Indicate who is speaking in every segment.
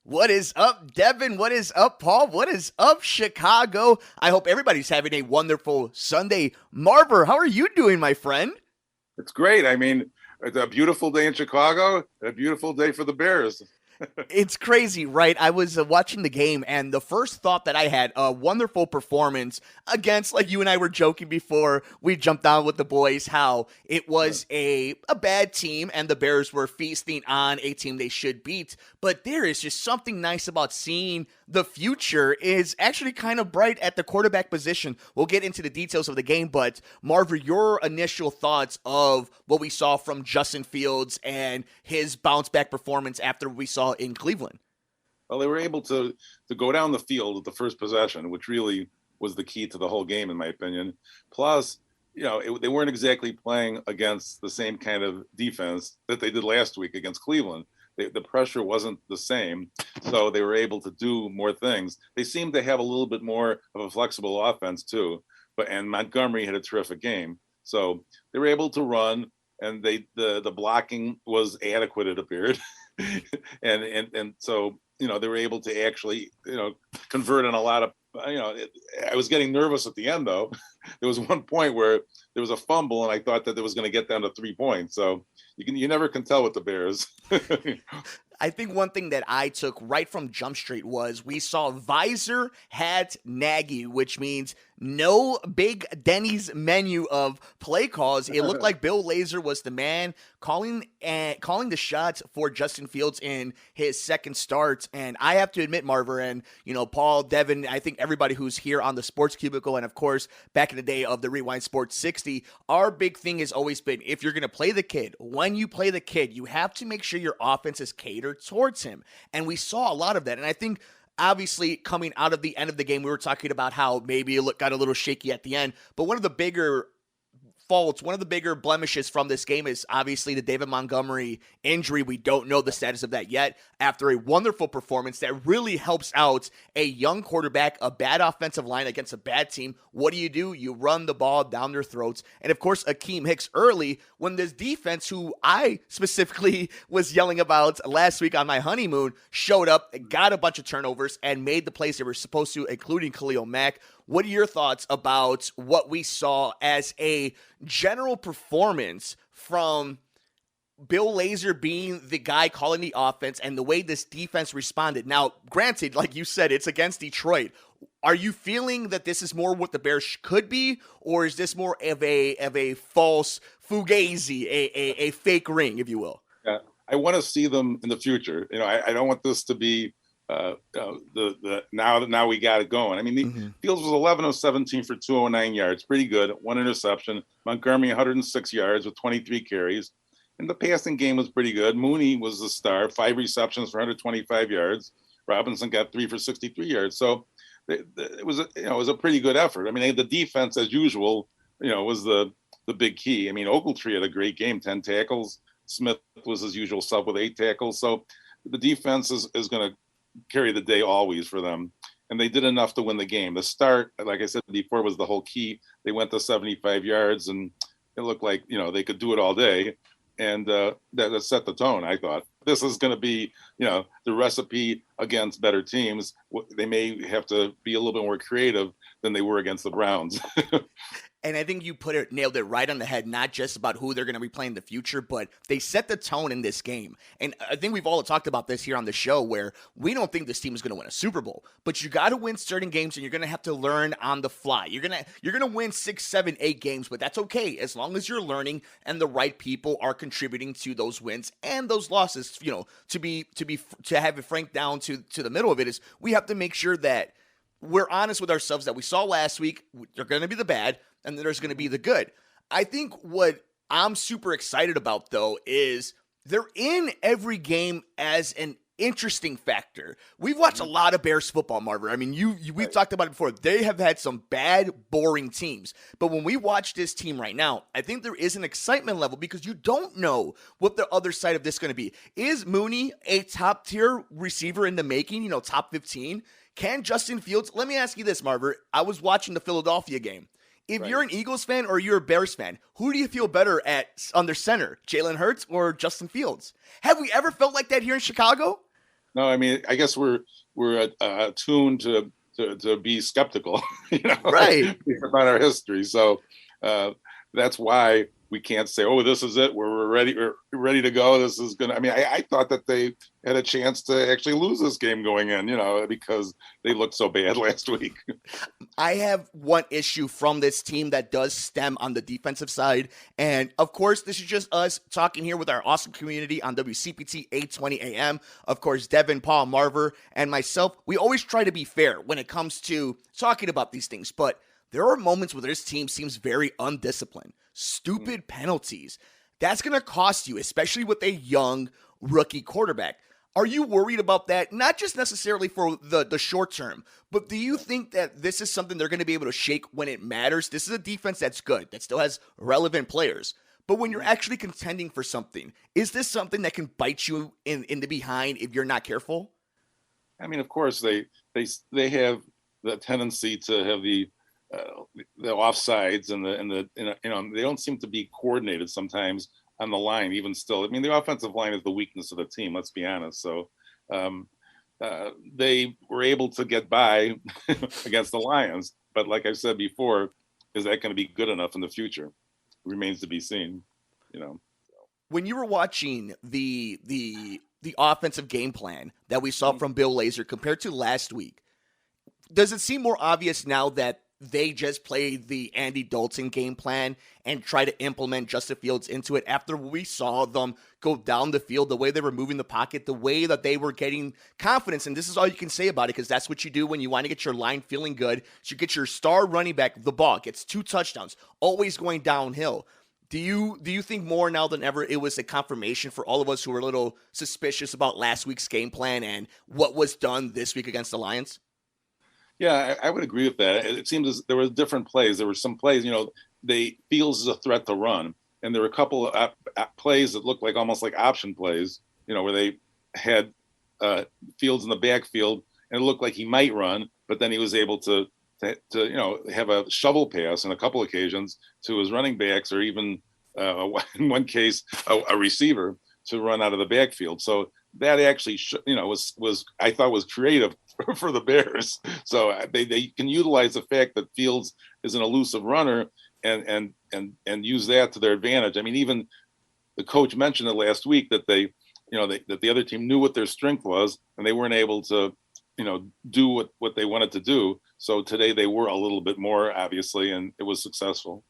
Speaker 1: What is up, Devin? What is up, Paul? What is up, Chicago? I hope everybody's having a wonderful Sunday. Marver, how are you doing, my friend?
Speaker 2: It's great. I mean, it's a beautiful day in Chicago, a beautiful day for the Bears.
Speaker 1: It's crazy, right? I was watching the game, and the first thought that I had, a wonderful performance against, like you and I were joking before we jumped on with the boys, how it was a bad team, and the Bears were feasting on a team they should beat. But there is just something nice about seeing the future is actually kind of bright at the quarterback position. We'll get into the details of the game, but Marver, your initial thoughts of what we saw from Justin Fields and his bounce back performance after we saw in Cleveland.
Speaker 2: Well, they were able to go down the field at the first possession, which really was the key to the whole game, in my opinion. Plus, they weren't exactly playing against the same kind of defense that they did last week against Cleveland. The pressure wasn't the same, so they were able to do more things. They seemed to have a little bit more of a flexible offense too. And Montgomery had a terrific game, so they were able to run, and the blocking was adequate, it appeared. and so they were able to actually convert on a lot of I was getting nervous at the end though. There was one point where there was a fumble and I thought that it was going to get down to 3 points. So you never can tell with the Bears.
Speaker 1: I think one thing that I took right from Jump Street was we saw visor hat Nagy, which means no Big Denny's menu of play calls. It looked like Bill Lazor was the man calling the shots for Justin Fields in his second start. And I have to admit, Marver and Paul, Devin, I think everybody who's here on the Sports Cubicle, and of course back in the day of the Rewind Sports 60, our big thing has always been if you're going to play the kid, when you play the kid, you have to make sure your offense is catered towards him. And we saw a lot of that. And I think obviously coming out of the end of the game, we were talking about how maybe it got a little shaky at the end. But one of the bigger faults, one of the bigger blemishes from this game is obviously the David Montgomery injury. We don't know the status of that yet after a wonderful performance that really helps out a young quarterback, a bad offensive line against a bad team. What do? You run the ball down their throats. And of course, Akeem Hicks early when this defense, who I specifically was yelling about last week on my honeymoon, showed up, got a bunch of turnovers, and made the plays they were supposed to, including Khalil Mack. What are your thoughts about what we saw as a general performance from Bill Lazor being the guy calling the offense and the way this defense responded? Now, granted, like you said, it's against Detroit. Are you feeling that this is more what the Bears could be, or is this more of a false fugazi, a fake ring, if you will?
Speaker 2: Yeah, I want to see them in the future. I don't want this to be the now we got it going. I mean, Fields was 11 of 17 for 209 yards, pretty good. One interception. Montgomery 106 yards with 23 carries, and the passing game was pretty good. Mooney was the star, 5 receptions for 125 yards. Robinson got 3 for 63 yards. So it was a pretty good effort. I mean, the defense, as usual, was the big key. I mean, Ogletree had a great game, 10 tackles. Smith was his usual sub with 8 tackles. So the defense is going to carry the day always for them. And they did enough to win the game. The start, like I said before, was the whole key. They went to 75 yards, and it looked like, they could do it all day. And that set the tone, I thought. This is going to be, the recipe against better teams. They may have to be a little bit more creative than they were against the Browns.
Speaker 1: And I think you nailed it right on the head, not just about who they're going to be playing in the future, but they set the tone in this game. And I think we've all talked about this here on the show where we don't think this team is going to win a Super Bowl, but you got to win certain games and you're going to have to learn on the fly. You're going to win 6, 7, 8 games, but that's okay as long as you're learning and the right people are contributing to those wins and those losses. To have it franked down to the middle of it is we have to make sure that we're honest with ourselves that we saw last week. They're going to be the bad, and then there's going to be the good. I think what I'm super excited about, though, is they're in every game as an interesting factor. We've watched a lot of Bears football, Marver. I mean, we've talked about it before. They have had some bad, boring teams. But when we watch this team right now, I think there is an excitement level because you don't know what the other side of this is going to be. Is Mooney a top-tier receiver in the making, top 15? Can Justin Fields? Let me ask you this, Marver. I was watching the Philadelphia game. If you're an Eagles fan or you're a Bears fan, who do you feel better at under center, Jalen Hurts or Justin Fields? Have we ever felt like that here in Chicago?
Speaker 2: No, I mean, I guess we're attuned to be skeptical,
Speaker 1: Right.
Speaker 2: about our history. So uh, that's why we can't say, "Oh, this is it. We're ready to go. This is gonna." I mean, I thought that they had a chance to actually lose this game going in, because they looked so bad last week.
Speaker 1: I have one issue from this team that does stem on the defensive side. And of course, this is just us talking here with our awesome community on WCPT 820 AM. Of course, Devin, Paul, Marver, and myself, we always try to be fair when it comes to talking about these things. But there are moments where this team seems very undisciplined. Stupid penalties. That's going to cost you, especially with a young rookie quarterback. Are you worried about that? Not just necessarily for the short term, but do you think that this is something they're going to be able to shake when it matters? This is a defense that's good, that still has relevant players. But when you're actually contending for something, is this something that can bite you in the behind if you're not careful?
Speaker 2: I mean, of course, they have the tendency to have the offsides and they don't seem to be coordinated sometimes on the line. Even still, I mean, the offensive line is the weakness of the team. Let's be honest. So um, they were able to get by against the Lions, but like I said before, is that going to be good enough in the future? Remains to be seen. You know.
Speaker 1: When you were watching the offensive game plan that we saw from Bill Lazor compared to last week, does it seem more obvious now that they just played the Andy Dalton game plan and try to implement Justin Fields into it after we saw them go down the field, the way they were moving the pocket, the way that they were getting confidence? And this is all you can say about it, because that's what you do when you want to get your line feeling good. So you get your star running back the ball, gets 2 touchdowns, always going downhill. Do you think more now than ever it was a confirmation for all of us who were a little suspicious about last week's game plan and what was done this week against the Lions?
Speaker 2: Yeah, I would agree with that. It seems as there were different plays. There were some plays, they Fields is a threat to run, and there were a couple of plays that looked like almost like option plays, where they had Fields in the backfield, and it looked like he might run, but then he was able to have a shovel pass on a couple occasions to his running backs, or even in one case a receiver to run out of the backfield. So that actually was I thought was creative for the Bears. So they can utilize the fact that Fields is an elusive runner and use that to their advantage. I mean, even the coach mentioned it last week that that the other team knew what their strength was, and they weren't able to do what they wanted to do. So today they were a little bit more, obviously, and it was successful.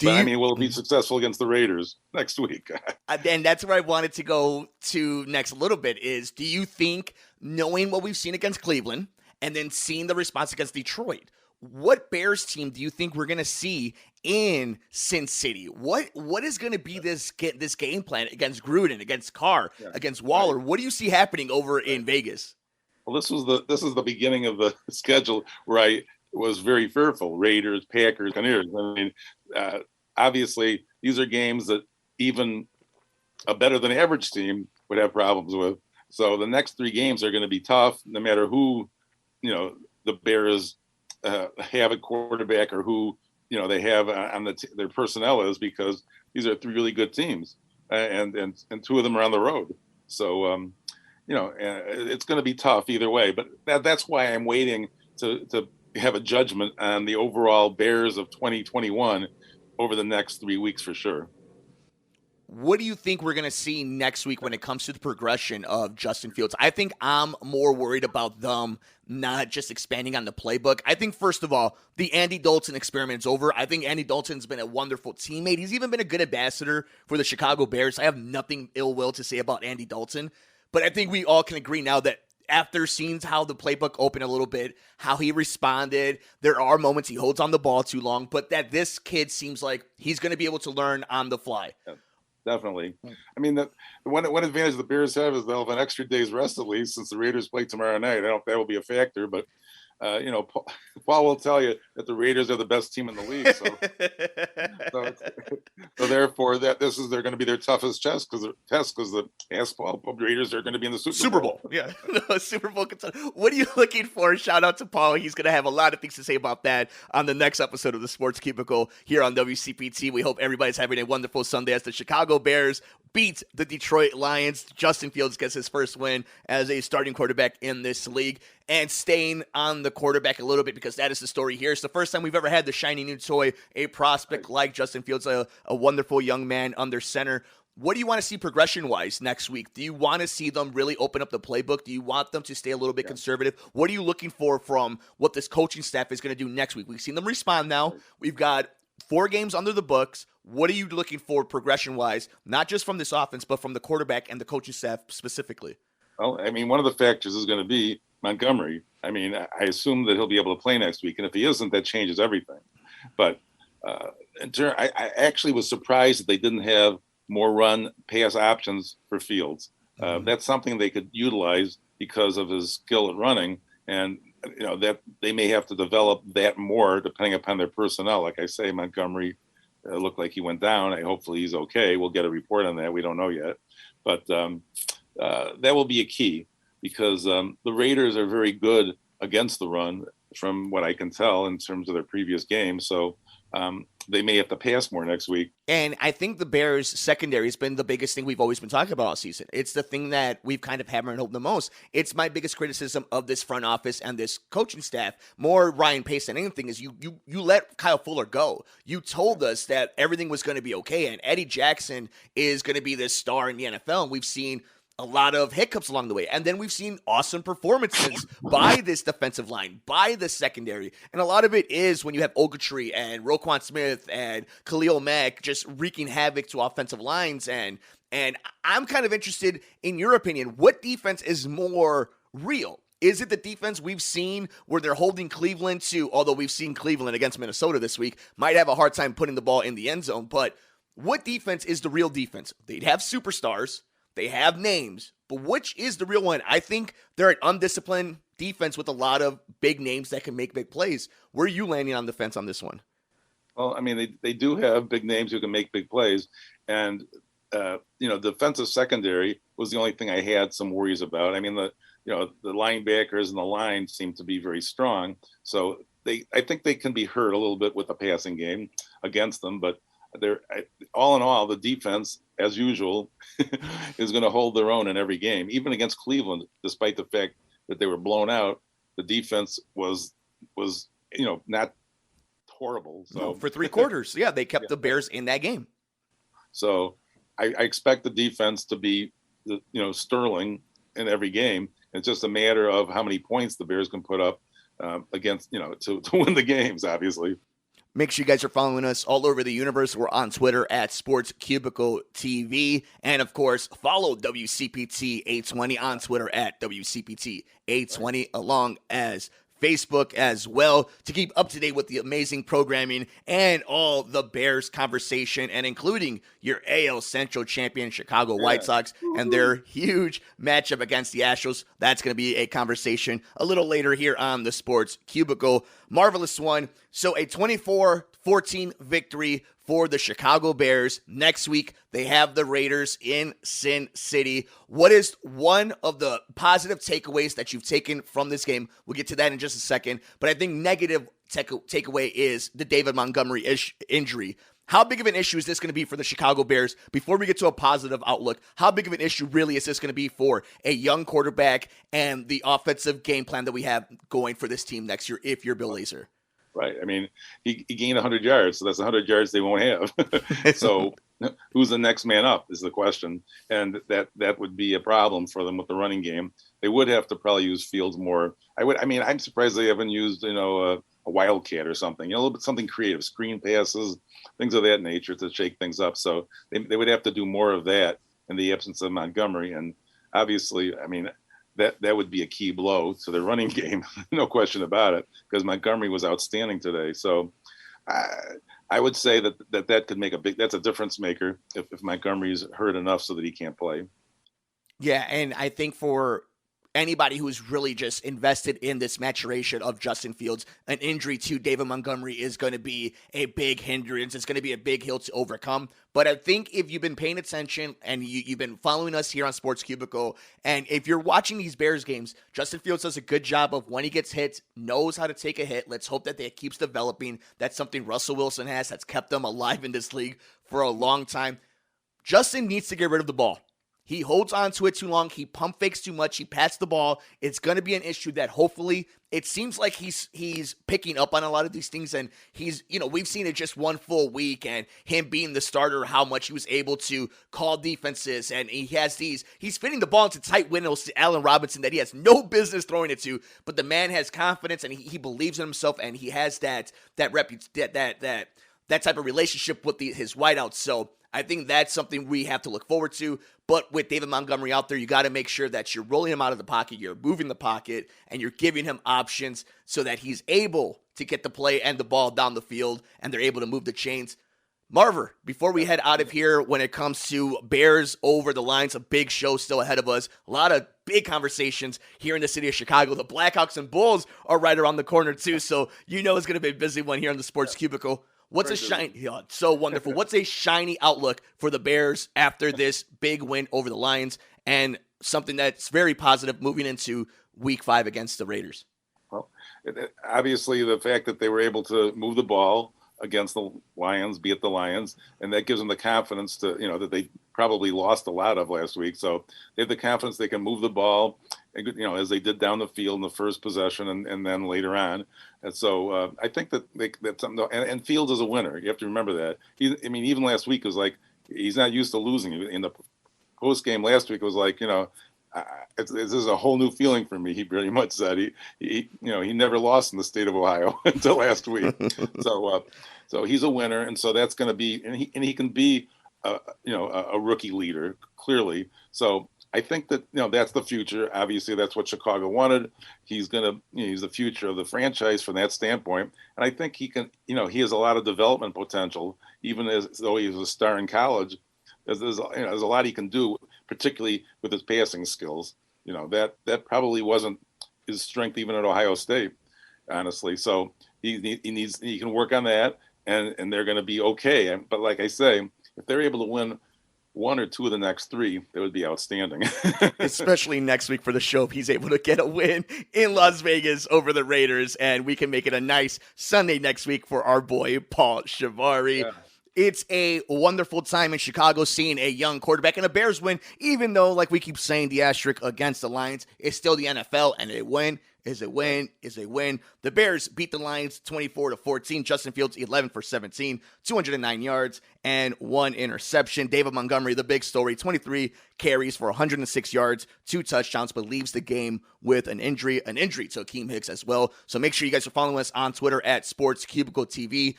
Speaker 2: I mean, will it be successful against the Raiders next week?
Speaker 1: And that's where I wanted to go to next a little bit is, do you think, knowing what we've seen against Cleveland and then seeing the response against Detroit, what Bears team do you think we're going to see in Sin City? What is going to be this game plan against Gruden, against Carr, against Waller? Right. What do you see happening over in Vegas?
Speaker 2: Well, this is the beginning of the schedule where I was very fearful. Raiders, Packers, Buccaneers. I mean, obviously, these are games that even a better than average team would have problems with. So the next 3 games are going to be tough, no matter who, the Bears have a quarterback or who, they have on their personnel is, because these are 3 really good teams, and 2 of them are on the road. So, it's going to be tough either way. But that's why I'm waiting to have a judgment on the overall Bears of 2021 over the next 3 weeks for sure.
Speaker 1: What do you think we're going to see next week when it comes to the progression of Justin Fields? I think I'm more worried about them not just expanding on the playbook. I think, first of all, the Andy Dalton experiment is over. I think Andy Dalton's been a wonderful teammate. He's even been a good ambassador for the Chicago Bears. I have nothing ill will to say about Andy Dalton. But I think we all can agree now that after seeing how the playbook opened a little bit, how he responded, there are moments he holds on the ball too long, but that this kid seems like he's going to be able to learn on the fly.
Speaker 2: Yeah, definitely. I mean, the one advantage the Bears have is they'll have an extra day's rest at least, since the Raiders play tomorrow night. I don't know if that will be a factor, but Paul will tell you that the Raiders are the best team in the league. So therefore, they're going to be their toughest test, because the Paul Raiders are going to be in the Super Bowl.
Speaker 1: Yeah, Super Bowl contender. What are you looking for? Shout out to Paul. He's going to have a lot of things to say about that on the next episode of the Sports Cubicle here on WCPT. We hope everybody's having a wonderful Sunday as the Chicago Bears beat the Detroit Lions. Justin Fields gets his first win as a starting quarterback in this league. And staying on the quarterback a little bit, because that is the story here. It's the first time we've ever had the shiny new toy, a prospect like Justin Fields, a wonderful young man under center. What do you want to see progression-wise next week? Do you want to see them really open up the playbook? Do you want them to stay a little bit conservative? What are you looking for from what this coaching staff is going to do next week? We've seen them respond now. We've got 4 games under the books. What are you looking for progression-wise, not just from this offense, but from the quarterback and the coaching staff specifically?
Speaker 2: Well, I mean, one of the factors is going to be Montgomery. I mean, I assume that he'll be able to play next week, and if he isn't, that changes everything. But I actually was surprised that they didn't have more run pass options for Fields. That's something they could utilize because of his skill at running, and that they may have to develop that more depending upon their personnel. Like I say, Montgomery looked like he went down. Hopefully he's okay. We'll get a report on that. We don't know yet, but that will be a key because the Raiders are very good against the run from what I can tell in terms of their previous games. So they may have to pass more next week.
Speaker 1: And I think the Bears secondary has been the biggest thing we've always been talking about all season. It's the thing that we've kind of hammered home the most. It's my biggest criticism of this front office and this coaching staff, more Ryan Pace than anything, is you let Kyle Fuller go. You told us that everything was going to be okay, and Eddie Jackson is going to be this star in the NFL, and we've seen a lot of hiccups along the way. And then we've seen awesome performances by this defensive line, by the secondary. And a lot of it is when you have Ogletree and Roquan Smith and Khalil Mack just wreaking havoc to offensive lines. And I'm kind of interested in your opinion. What defense is more real? Is it the defense we've seen where they're holding Cleveland to, although we've seen Cleveland against Minnesota this week, might have a hard time putting the ball in the end zone. But what defense is the real defense? They'd have superstars. They have names, but which is the real one? I think they're an undisciplined defense with a lot of big names that can make big plays. Where are you landing on the fence on this one?
Speaker 2: Well, I mean, they do have big names who can make big plays. And, defensive secondary was the only thing I had some worries about. I mean, the linebackers and the line seem to be very strong. So I think they can be hurt a little bit with the passing game against them, but they're all in all, the defense, as usual, is going to hold their own in every game. Even against Cleveland, despite the fact that they were blown out, the defense was not horrible. So
Speaker 1: no, for 3 quarters, yeah, they kept the Bears in that game.
Speaker 2: So I expect the defense to be, sterling in every game. It's just a matter of how many points the Bears can put up against, to win the games, obviously.
Speaker 1: Make sure you guys are following us all over the universe. We're on Twitter at Sports Cubicle TV. And, of course, follow WCPT820 on Twitter at WCPT820, along as Facebook as well, to keep up to date with the amazing programming and all the Bears conversation, and including your AL Central champion Chicago White Sox and their huge matchup against the Astros. That's going to be a conversation a little later here on the Sports Cubicle. Marvelous one. So a 24-14 victory for the Chicago Bears. Next week, they have the Raiders in Sin City. What is one of the positive takeaways that you've taken from this game? We'll get to that in just a second. But I think negative takeaway is the David Montgomery injury. How big of an issue is this going to be for the Chicago Bears? Before we get to a positive outlook, how big of an issue really is this going to be for a young quarterback and the offensive game plan that we have going for this team next year if you're Bill Lazor?
Speaker 2: Right. I mean, he gained 100 yards, so that's 100 yards they won't have. So who's the next man up is the question. And that would be a problem for them with the running game. They would have to probably use Fields more. I'm surprised they haven't used, a wildcat or something, a little bit something creative, screen passes, things of that nature to shake things up. So they would have to do more of that in the absence of Montgomery. And obviously, I mean, that would be a key blow to the running game, no question about it, because Montgomery was outstanding today. So I would say that could make that's a difference maker if Montgomery's hurt enough so that he can't play.
Speaker 1: Yeah, and I think for anybody who's really just invested in this maturation of Justin Fields, an injury to David Montgomery is going to be a big hindrance. It's going to be a big hill to overcome. But I think if you've been paying attention and you've been following us here on Sports Cubicle, and if you're watching these Bears games, Justin Fields does a good job of when he gets hit, knows how to take a hit. Let's hope that it keeps developing. That's something Russell Wilson has that's kept them alive in this league for a long time. Justin needs to get rid of the ball. He holds on to it too long. He pump fakes too much. He passes the ball. It's going to be an issue that hopefully it seems like he's picking up on a lot of these things. And we've seen it just one full week and him being the starter, how much he was able to call defenses. And he's fitting the ball into tight windows to Allen Robinson that he has no business throwing it to. But the man has confidence and he believes in himself and he has that type of relationship with his wideouts. So I think that's something we have to look forward to. But with David Montgomery out there, you got to make sure that you're rolling him out of the pocket, you're moving the pocket, and you're giving him options so that he's able to get the play and the ball down the field, and they're able to move the chains. Marver, before we head out of here, when it comes to Bears over the lines, a big show still ahead of us. A lot of big conversations here in the city of Chicago. The Blackhawks and Bulls are right around the corner too, so it's going to be a busy one here on the Sports Cubicle. What's so wonderful. What's a shiny outlook for the Bears after this big win over the Lions and something that's very positive moving into week 5 against the Raiders?
Speaker 2: Well, obviously the fact that they were able to move the ball against the Lions, beat the Lions, and that gives them the confidence to, that they probably lost a lot of last week. So they have the confidence they can move the ball, as they did down the field in the first possession and then later on. And so I think that's something. And Fields is a winner. You have to remember that. Even last week it was like he's not used to losing. In the post game last week it was like, this is a whole new feeling for me. He pretty much said he never lost in the state of Ohio until last week. So he's a winner, and so that's going to be, and he can be, a rookie leader clearly. So I think that that's the future. Obviously, that's what Chicago wanted. He's the future of the franchise from that standpoint, and I think he can. He has a lot of development potential, even as though he was a star in college. There's a lot he can do, particularly with his passing skills. That probably wasn't his strength even at Ohio State, honestly. So he can work on that, and they're going to be okay. But like I say, if they're able to win 1 or 2 of the next 3, that would be outstanding.
Speaker 1: Especially next week for the show, if he's able to get a win in Las Vegas over the Raiders, and we can make it a nice Sunday next week for our boy Paul Shivari. Yeah. It's a wonderful time in Chicago seeing a young quarterback and a Bears win, even though, like we keep saying, the asterisk against the Lions is still the NFL, and a win is a win is a win. The Bears beat the Lions 24-14. Justin Fields 11 for 17, 209 yards, and 1 interception. David Montgomery, the big story, 23 carries for 106 yards, 2 touchdowns, but leaves the game with an injury to Akeem Hicks as well. So make sure you guys are following us on Twitter at Sports Cubicle TV.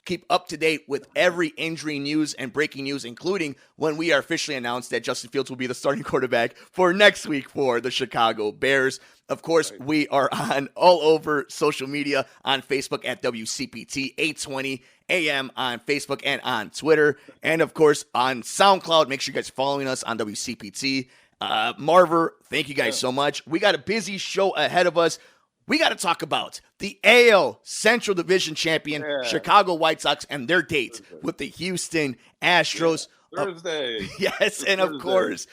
Speaker 1: Keep up to date with every injury news and breaking news, including when we are officially announced that Justin Fields will be the starting quarterback for next week for the Chicago Bears. Of course, we are on all over social media, on Facebook at WCPT820 AM on Facebook and on Twitter. And of course, on SoundCloud. Make sure you guys are following us on WCPT. Marver, thank you guys so much. We got a busy show ahead of us. We got to talk about the AL Central Division champion, Chicago White Sox, and their date with the Houston Astros.
Speaker 2: Thursday.
Speaker 1: Yes, and of course.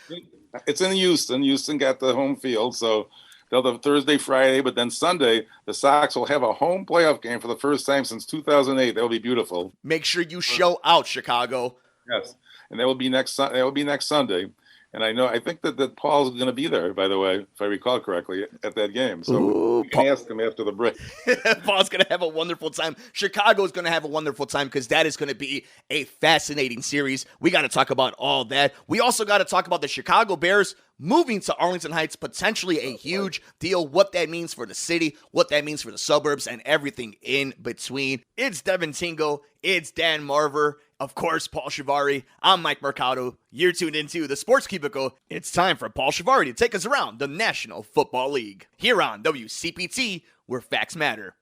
Speaker 2: It's in Houston. Houston got the home field, so they'll have Thursday, Friday, but then Sunday, the Sox will have a home playoff game for the first time since 2008. That'll be beautiful.
Speaker 1: Make sure you show out, Chicago.
Speaker 2: Yes, and that will be next Sunday. And I think that Paul's going to be there, by the way, if I recall correctly, at that game. So we can ask him after the break.
Speaker 1: Paul's going to have a wonderful time. Chicago's going to have a wonderful time because that is going to be a fascinating series. We got to talk about all that. We also got to talk about the Chicago Bears moving to Arlington Heights, potentially a huge deal, what that means for the city, what that means for the suburbs, and everything in between. It's Devin Tingo. It's Dan Marver. Of course, Paul Shivari. I'm Mike Mercado. You're tuned into the Sports Cubicle. It's time for Paul Shivari to take us around the National Football League here on WCPT, where facts matter.